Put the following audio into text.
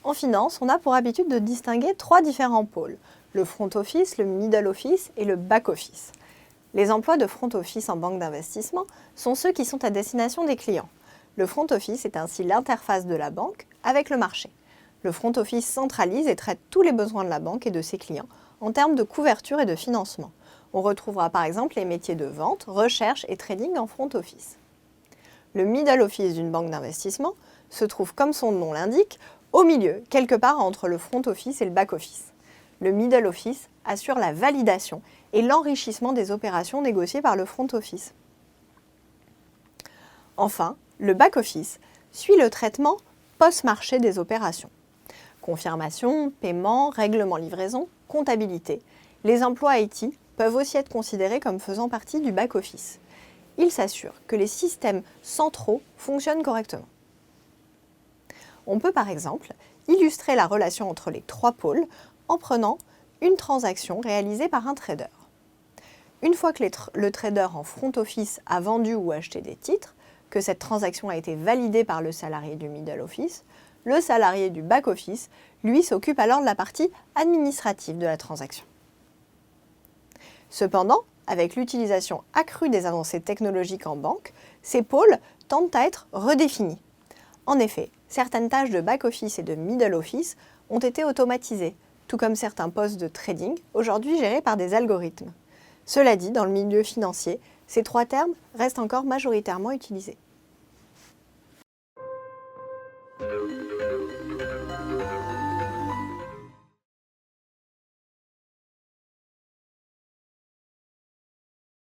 En finance, on a pour habitude de distinguer 3 différents pôles, le front office, le middle office et le back office. Les emplois de front office en banque d'investissement sont ceux qui sont à destination des clients. Le front office est ainsi l'interface de la banque avec le marché. Le front office centralise et traite tous les besoins de la banque et de ses clients en termes de couverture et de financement. On retrouvera par exemple les métiers de vente, recherche et trading en front office. Le middle office d'une banque d'investissement se trouve, comme son nom l'indique, au milieu, quelque part entre le front office et le back office. Le middle office assure la validation et l'enrichissement des opérations négociées par le front office. Enfin, le back office suit le traitement post-marché des opérations. Confirmation, paiement, règlement livraison, comptabilité. Les emplois IT peuvent aussi être considérés comme faisant partie du back office. Ils s'assurent que les systèmes centraux fonctionnent correctement. On peut par exemple illustrer la relation entre les 3 pôles en prenant une transaction réalisée par un trader. Une fois que le trader en front office a vendu ou acheté des titres, que cette transaction a été validée par le salarié du middle office, le salarié du back office, lui, s'occupe alors de la partie administrative de la transaction. Cependant, avec l'utilisation accrue des avancées technologiques en banque, ces pôles tendent à être redéfinis. En effet, certaines tâches de back-office et de middle office ont été automatisées, tout comme certains postes de trading, aujourd'hui gérés par des algorithmes. Cela dit, dans le milieu financier, ces 3 termes restent encore majoritairement utilisés.